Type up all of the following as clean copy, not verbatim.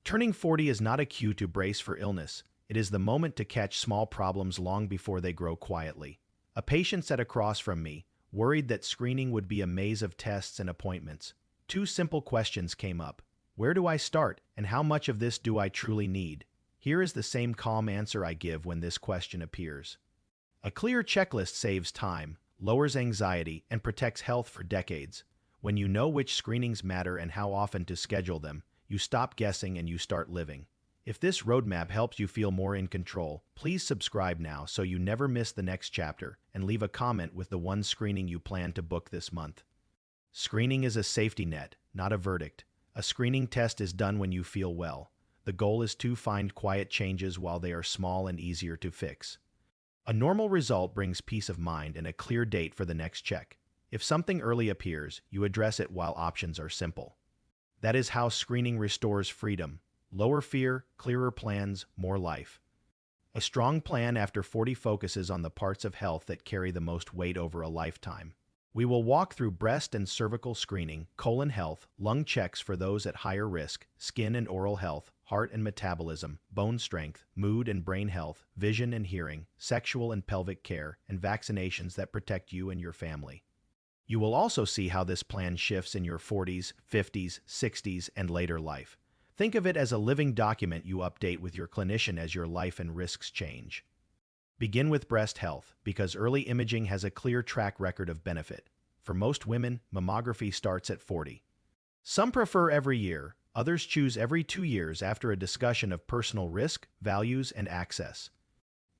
Turning 40 is not a cue to brace for illness. It is the moment to catch small problems long before they grow quietly. A patient sat across from me, worried that screening would be a maze of tests and appointments. Two simple questions came up. Where do I start, and how much of this do I truly need? Here is the same calm answer I give when this question appears. A clear checklist saves time, lowers anxiety, and protects health for decades. When you know which screenings matter and how often to schedule them, you stop guessing and you start living. If this roadmap helps you feel more in control, please subscribe now so you never miss the next chapter, and leave a comment with the one screening you plan to book this month. Screening is a safety net, not a verdict. A screening test is done when you feel well. The goal is to find quiet changes while they are small and easier to fix. A normal result brings peace of mind and a clear date for the next check. If something early appears, you address it while options are simple. That is how screening restores freedom. Lower fear, clearer plans, more life. A strong plan after 40 focuses on the parts of health that carry the most weight over a lifetime. We will walk through breast and cervical screening, colon health, lung checks for those at higher risk, skin and oral health, heart and metabolism, bone strength, mood and brain health, vision and hearing, sexual and pelvic care, and vaccinations that protect you and your family. You will also see how this plan shifts in your 40s, 50s, 60s, and later life. Think of it as a living document you update with your clinician as your life and risks change. Begin with breast health, because early imaging has a clear track record of benefit. For most women, mammography starts at 40. Some prefer every year, others choose every 2 years after a discussion of personal risk, values, and access.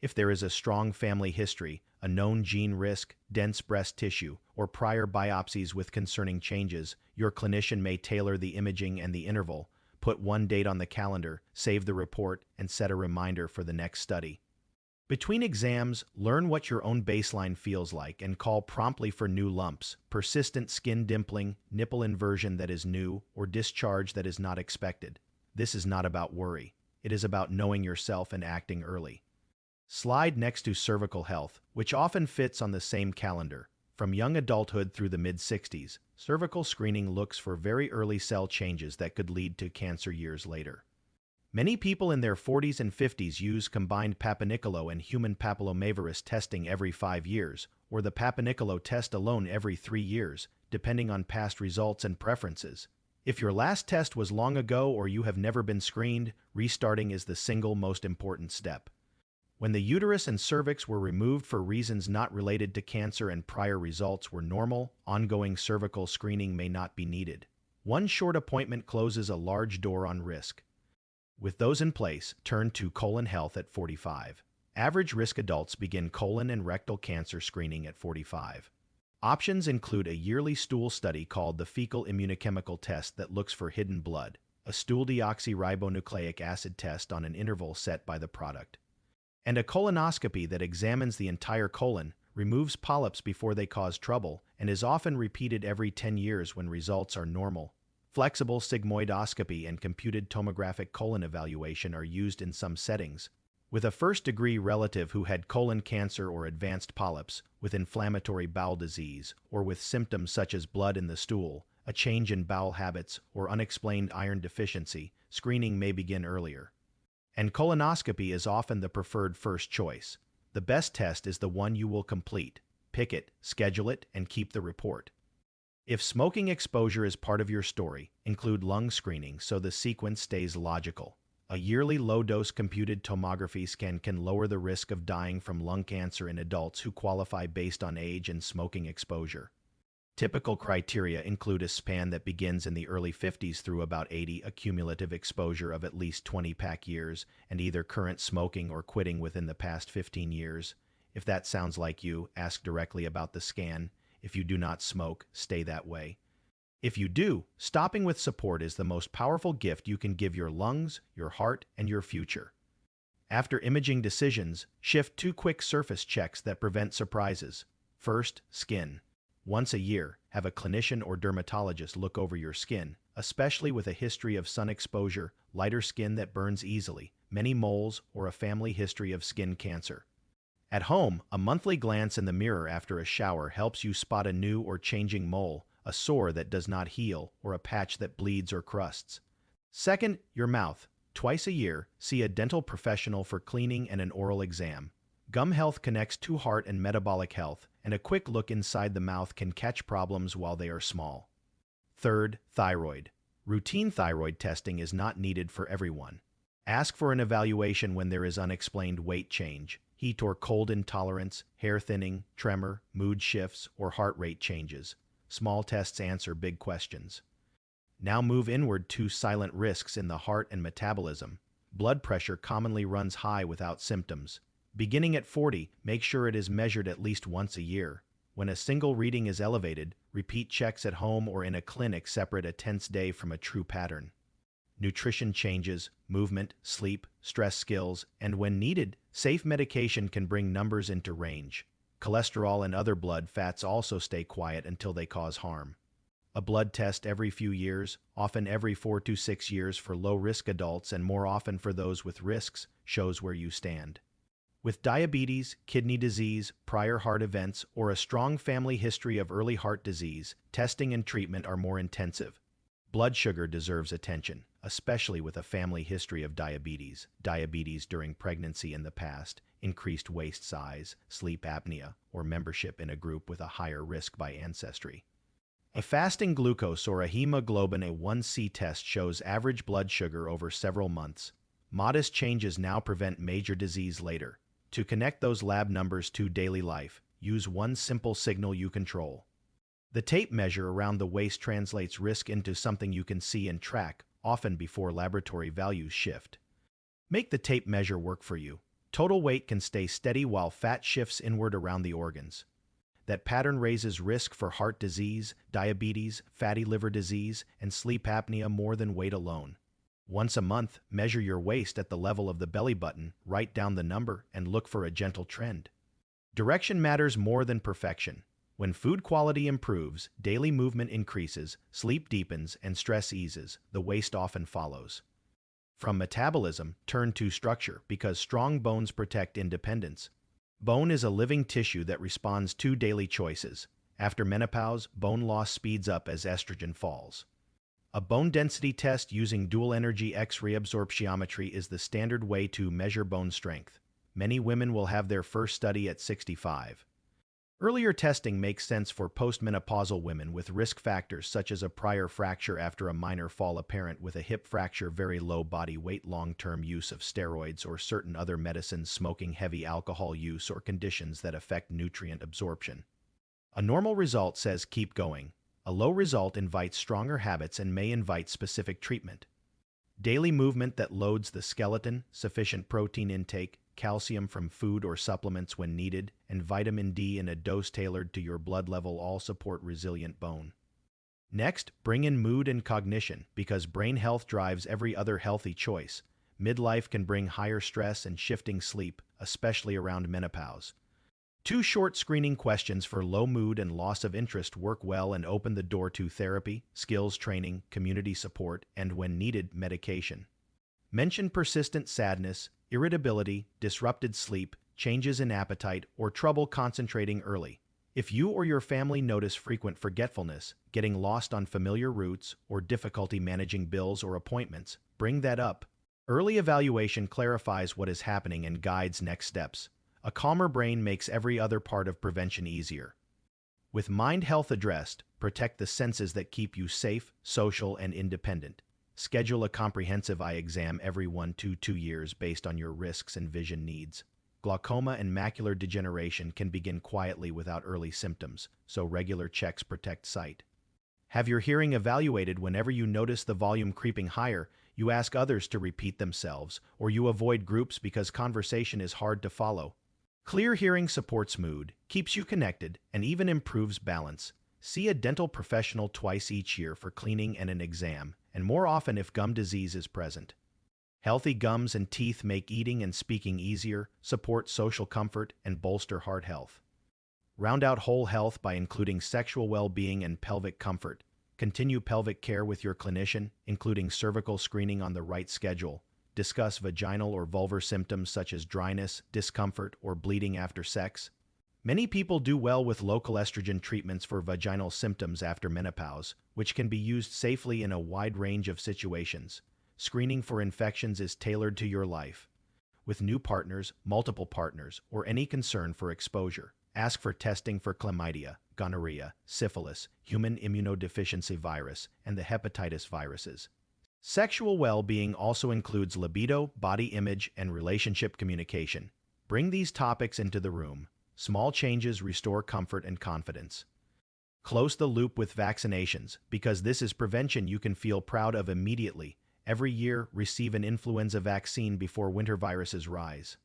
If there is a strong family history, a known gene risk, dense breast tissue, or prior biopsies with concerning changes, your clinician may tailor the imaging and the interval, put one date on the calendar, save the report, and set a reminder for the next study. Between exams, learn what your own baseline feels like and call promptly for new lumps, persistent skin dimpling, nipple inversion that is new, or discharge that is not expected. This is not about worry. It is about knowing yourself and acting early. Slide next to cervical health, which often fits on the same calendar. From young adulthood through the mid-60s, cervical screening looks for very early cell changes that could lead to cancer years later. Many people in their 40s and 50s use combined Papanicolou and human papillomavirus testing every 5 years, or the Papanicolou test alone every 3 years, depending on past results and preferences. If your last test was long ago or you have never been screened, restarting is the single most important step. When the uterus and cervix were removed for reasons not related to cancer and prior results were normal, ongoing cervical screening may not be needed. One short appointment closes a large door on risk. With those in place, turn to colon health at 45. Average risk adults begin colon and rectal cancer screening at 45. Options include a yearly stool study called the fecal immunochemical test that looks for hidden blood, a stool deoxyribonucleic acid test on an interval set by the product, and a colonoscopy that examines the entire colon, removes polyps before they cause trouble, and is often repeated every 10 years when results are normal. Flexible sigmoidoscopy and computed tomographic colon evaluation are used in some settings. With a first-degree relative who had colon cancer or advanced polyps, with inflammatory bowel disease, or with symptoms such as blood in the stool, a change in bowel habits, or unexplained iron deficiency, screening may begin earlier. And colonoscopy is often the preferred first choice. The best test is the one you will complete. Pick it, schedule it, and keep the report. If smoking exposure is part of your story, include lung screening so the sequence stays logical. A yearly low-dose computed tomography scan can lower the risk of dying from lung cancer in adults who qualify based on age and smoking exposure. Typical criteria include a span that begins in the early 50s through about 80, a cumulative exposure of at least 20 pack years, and either current smoking or quitting within the past 15 years. If that sounds like you, ask directly about the scan. If you do not smoke, stay that way. If you do, stopping with support is the most powerful gift you can give your lungs, your heart, and your future. After imaging decisions, shift 2 quick surface checks that prevent surprises. First, skin. Once a year, have a clinician or dermatologist look over your skin, especially with a history of sun exposure, lighter skin that burns easily, many moles, or a family history of skin cancer. At home, a monthly glance in the mirror after a shower helps you spot a new or changing mole, a sore that does not heal, or a patch that bleeds or crusts. Second, your mouth. Twice a year, see a dental professional for cleaning and an oral exam. Gum health connects to heart and metabolic health, and a quick look inside the mouth can catch problems while they are small. Third, thyroid. Routine thyroid testing is not needed for everyone. Ask for an evaluation when there is unexplained weight change, heat or cold intolerance, hair thinning, tremor, mood shifts, or heart rate changes. Small tests answer big questions. Now move inward to silent risks in the heart and metabolism. Blood pressure commonly runs high without symptoms. Beginning at 40, make sure it is measured at least once a year. When a single reading is elevated, repeat checks at home or in a clinic separate a tense day from a true pattern. Nutrition changes, movement, sleep, stress skills, and when needed, safe medication can bring numbers into range. Cholesterol and other blood fats also stay quiet until they cause harm. A blood test every few years, often every 4 to 6 years for low-risk adults and more often for those with risks, shows where you stand. With diabetes, kidney disease, prior heart events, or a strong family history of early heart disease, testing and treatment are more intensive. Blood sugar deserves attention, especially with a family history of diabetes during pregnancy in the past, increased waist size, sleep apnea, or membership in a group with a higher risk by ancestry. A fasting glucose or a hemoglobin A1C test shows average blood sugar over several months. Modest changes now prevent major disease later. To connect those lab numbers to daily life, use one simple signal you control. The tape measure around the waist translates risk into something you can see and track, often before laboratory values shift. Make the tape measure work for you. Total weight can stay steady while fat shifts inward around the organs. That pattern raises risk for heart disease, diabetes, fatty liver disease, and sleep apnea more than weight alone. Once a month, measure your waist at the level of the belly button, write down the number, and look for a gentle trend. Direction matters more than perfection. When food quality improves, daily movement increases, sleep deepens, and stress eases, the waist often follows. From metabolism, turn to structure because strong bones protect independence. Bone is a living tissue that responds to daily choices. After menopause, bone loss speeds up as estrogen falls. A bone density test using dual-energy X-ray absorptiometry is the standard way to measure bone strength. Many women will have their first study at 65. Earlier testing makes sense for postmenopausal women with risk factors such as a prior fracture after a minor fall apparent with a hip fracture, very low body weight, long-term use of steroids or certain other medicines, smoking, heavy alcohol use, or conditions that affect nutrient absorption. A normal result says keep going. A low result invites stronger habits and may invite specific treatment. Daily movement that loads the skeleton, sufficient protein intake, calcium from food or supplements when needed, and vitamin D in a dose tailored to your blood level all support resilient bone. Next, bring in mood and cognition because brain health drives every other healthy choice. Midlife can bring higher stress and shifting sleep, especially around menopause. 2 short screening questions for low mood and loss of interest work well and open the door to therapy, skills training, community support, and when needed, medication. Mention persistent sadness, irritability, disrupted sleep, changes in appetite, or trouble concentrating early. If you or your family notice frequent forgetfulness, getting lost on familiar routes, or difficulty managing bills or appointments, bring that up. Early evaluation clarifies what is happening and guides next steps. A calmer brain makes every other part of prevention easier. With mind health addressed, protect the senses that keep you safe, social, and independent. Schedule a comprehensive eye exam every 1 to 2 years based on your risks and vision needs. Glaucoma and macular degeneration can begin quietly without early symptoms, so regular checks protect sight. Have your hearing evaluated. Whenever you notice the volume creeping higher, you ask others to repeat themselves, or you avoid groups because conversation is hard to follow. Clear hearing supports mood, keeps you connected, and even improves balance. See a dental professional twice each year for cleaning and an exam, and more often if gum disease is present. Healthy gums and teeth make eating and speaking easier, support social comfort, and bolster heart health. Round out whole health by including sexual well-being and pelvic comfort. Continue pelvic care with your clinician, including cervical screening on the right schedule. Discuss vaginal or vulvar symptoms such as dryness, discomfort, or bleeding after sex. Many people do well with local estrogen treatments for vaginal symptoms after menopause, which can be used safely in a wide range of situations. screening for infections is tailored to your life. With new partners, multiple partners, or any concern for exposure, ask for testing for chlamydia, gonorrhea, syphilis, human immunodeficiency virus, and the hepatitis viruses. Sexual well-being also includes libido, body image, and relationship communication. Bring these topics into the room. Small changes restore comfort and confidence. Close the loop with vaccinations, because this is prevention you can feel proud of immediately. Every year, receive an influenza vaccine before winter viruses rise.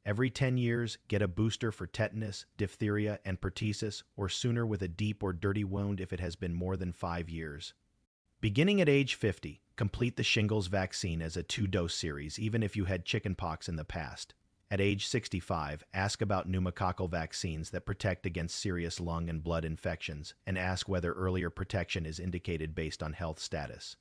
Every 10 years, get a booster for tetanus, diphtheria, and pertussis, or sooner with a deep or dirty wound if it has been more than 5 years. Beginning at age 50, complete the shingles vaccine as a 2-dose series even if you had chickenpox in the past. At age 65, ask about pneumococcal vaccines that protect against serious lung and blood infections, and ask whether earlier protection is indicated based on health status.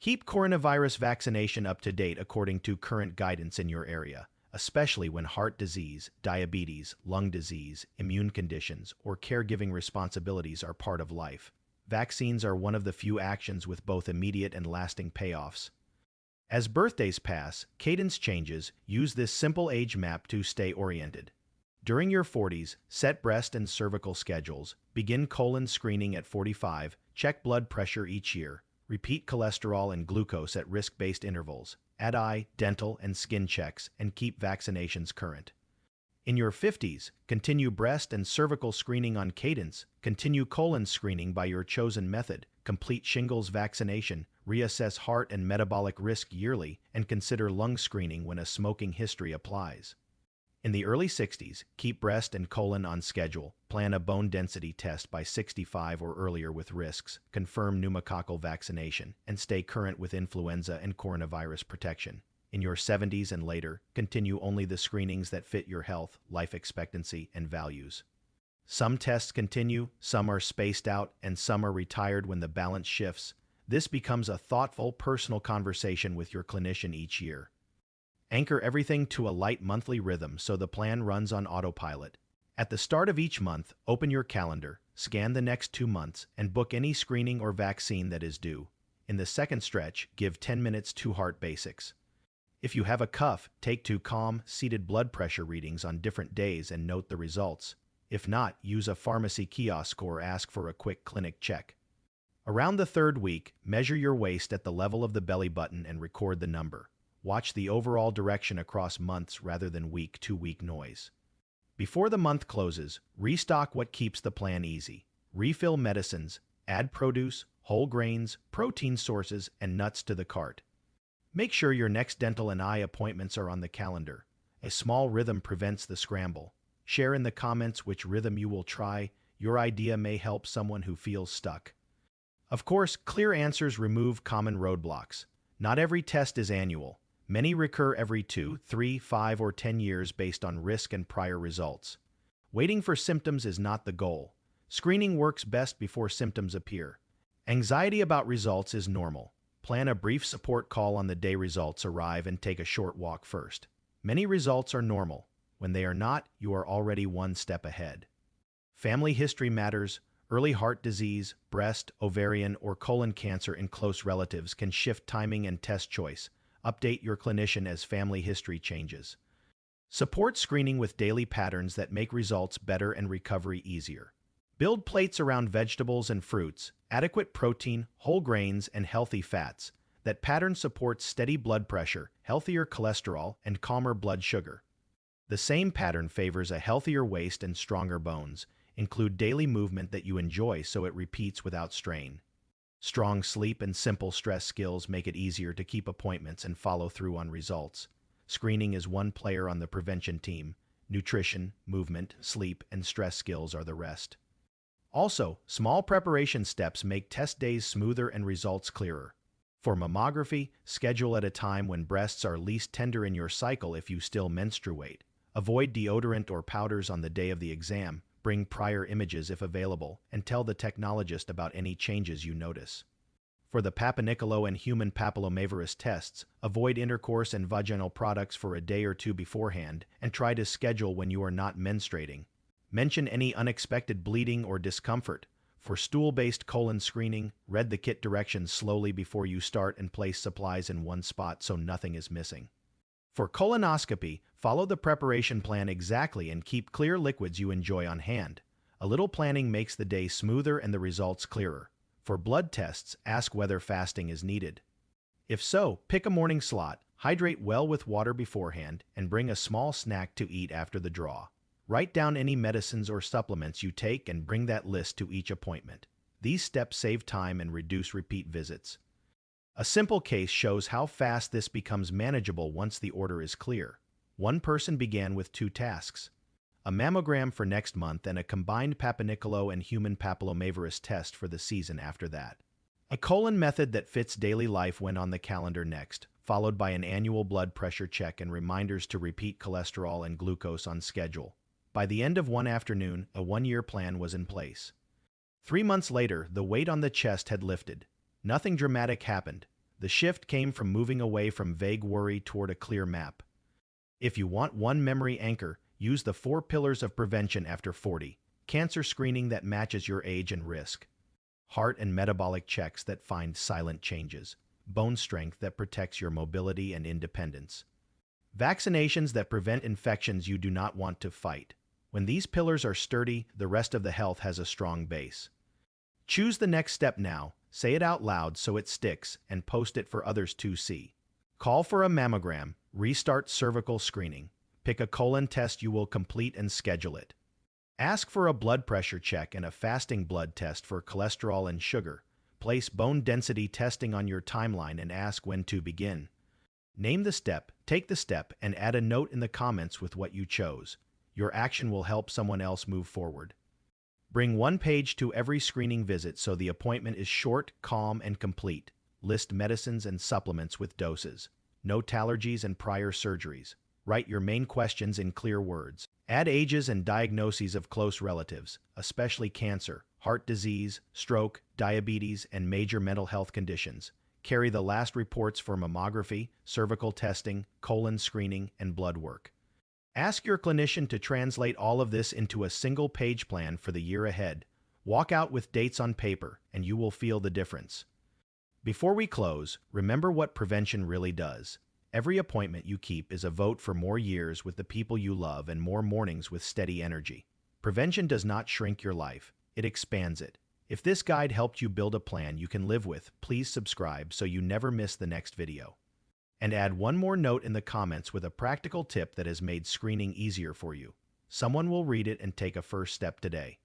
Keep coronavirus vaccination up to date according to current guidance in your area, especially when heart disease, diabetes, lung disease, immune conditions, or caregiving responsibilities are part of life. Vaccines are one of the few actions with both immediate and lasting payoffs. As birthdays pass, cadence changes. Use this simple age map to stay oriented. During your 40s, set breast and cervical schedules. Begin colon screening at 45. Check blood pressure each year. Repeat cholesterol and glucose at risk-based intervals. Add eye, dental, and skin checks, and keep vaccinations current. In your 50s, continue breast and cervical screening on cadence, continue colon screening by your chosen method, complete shingles vaccination, reassess heart and metabolic risk yearly, and consider lung screening when a smoking history applies. In the early 60s, keep breast and colon on schedule, plan a bone density test by 65 or earlier with risks, confirm pneumococcal vaccination, and stay current with influenza and coronavirus protection. In your 70s and later, continue only the screenings that fit your health, life expectancy, and values. Some tests continue, some are spaced out, and some are retired when the balance shifts. This becomes a thoughtful, personal conversation with your clinician each year. Anchor everything to a light monthly rhythm so the plan runs on autopilot. At the start of each month, open your calendar, scan the next 2 months, and book any screening or vaccine that is due. In the second stretch, give 10 minutes to heart basics. If you have a cuff, take 2 calm, seated blood pressure readings on different days and note the results. If not, use a pharmacy kiosk or ask for a quick clinic check. Around the 3rd week, measure your waist at the level of the belly button and record the number. Watch the overall direction across months rather than week-to-week noise. Before the month closes, restock what keeps the plan easy. Refill medicines, add produce, whole grains, protein sources, and nuts to the cart. Make sure your next dental and eye appointments are on the calendar. A small rhythm prevents the scramble. Share in the comments which rhythm you will try. Your idea may help someone who feels stuck. Of course, clear answers remove common roadblocks. Not every test is annual. Many recur every 2, 3, 5, or 10 years based on risk and prior results. Waiting for symptoms is not the goal. Screening works best before symptoms appear. Anxiety about results is normal. Plan a brief support call on the day results arrive and take a short walk first. Many results are normal. When they are not, you are already 1 step ahead. Family history matters. Early heart disease, breast, ovarian, or colon cancer in close relatives can shift timing and test choice. Update your clinician as family history changes. Support screening with daily patterns that make results better and recovery easier. Build plates around vegetables and fruits, adequate protein, whole grains, and healthy fats. That pattern supports steady blood pressure, healthier cholesterol, and calmer blood sugar. The same pattern favors a healthier waist and stronger bones. Include daily movement that you enjoy so it repeats without strain. Strong sleep and simple stress skills make it easier to keep appointments and follow through on results. Screening is one player on the prevention team. Nutrition, movement, sleep, and stress skills are the rest. Also, small preparation steps make test days smoother and results clearer. For mammography, schedule at a time when breasts are least tender in your cycle if you still menstruate. Avoid deodorant or powders on the day of the exam. Bring prior images if available, and tell the technologist about any changes you notice. For the Papanicola and human papillomavirus tests, avoid intercourse and vaginal products for a day or 2 beforehand, and try to schedule when you are not menstruating. Mention any unexpected bleeding or discomfort. For stool-based colon screening, read the kit directions slowly before you start and place supplies in one spot so nothing is missing. For colonoscopy, follow the preparation plan exactly and keep clear liquids you enjoy on hand. A little planning makes the day smoother and the results clearer. For blood tests, ask whether fasting is needed. If so, pick a morning slot, hydrate well with water beforehand, and bring a small snack to eat after the draw. Write down any medicines or supplements you take and bring that list to each appointment. These steps save time and reduce repeat visits. A simple case shows how fast this becomes manageable once the order is clear. One person began with 2 tasks: a mammogram for next month and a combined Papanicola and human papillomavirus test for the season after that. A colon method that fits daily life went on the calendar next, followed by an annual blood pressure check and reminders to repeat cholesterol and glucose on schedule. By the end of one afternoon, a 1-year plan was in place. 3 months later, the weight on the chest had lifted. Nothing dramatic happened. The shift came from moving away from vague worry toward a clear map. If you want one memory anchor, use the 4 pillars of prevention after 40. Cancer screening that matches your age and risk. Heart and metabolic checks that find silent changes. Bone strength that protects your mobility and independence. Vaccinations that prevent infections you do not want to fight. When these pillars are sturdy, the rest of the health has a strong base. Choose the next step now, say it out loud so it sticks, and post it for others to see. Call for a mammogram, restart cervical screening. Pick a colon test you will complete and schedule it. Ask for a blood pressure check and a fasting blood test for cholesterol and sugar. Place bone density testing on your timeline and ask when to begin. Name the step, take the step, and add a note in the comments with what you chose. Your action will help someone else move forward. Bring 1 page to every screening visit so the appointment is short, calm, and complete. List medicines and supplements with doses. Note allergies and prior surgeries. Write your main questions in clear words. Add ages and diagnoses of close relatives, especially cancer, heart disease, stroke, diabetes, and major mental health conditions. Carry the last reports for mammography, cervical testing, colon screening, and blood work. Ask your clinician to translate all of this into a single-page plan for the year ahead. Walk out with dates on paper, and you will feel the difference. Before we close, remember what prevention really does. Every appointment you keep is a vote for more years with the people you love and more mornings with steady energy. Prevention does not shrink your life, it expands it. If this guide helped you build a plan you can live with, please subscribe so you never miss the next video. And add one more note in the comments with a practical tip that has made screening easier for you. Someone will read it and take a first step today.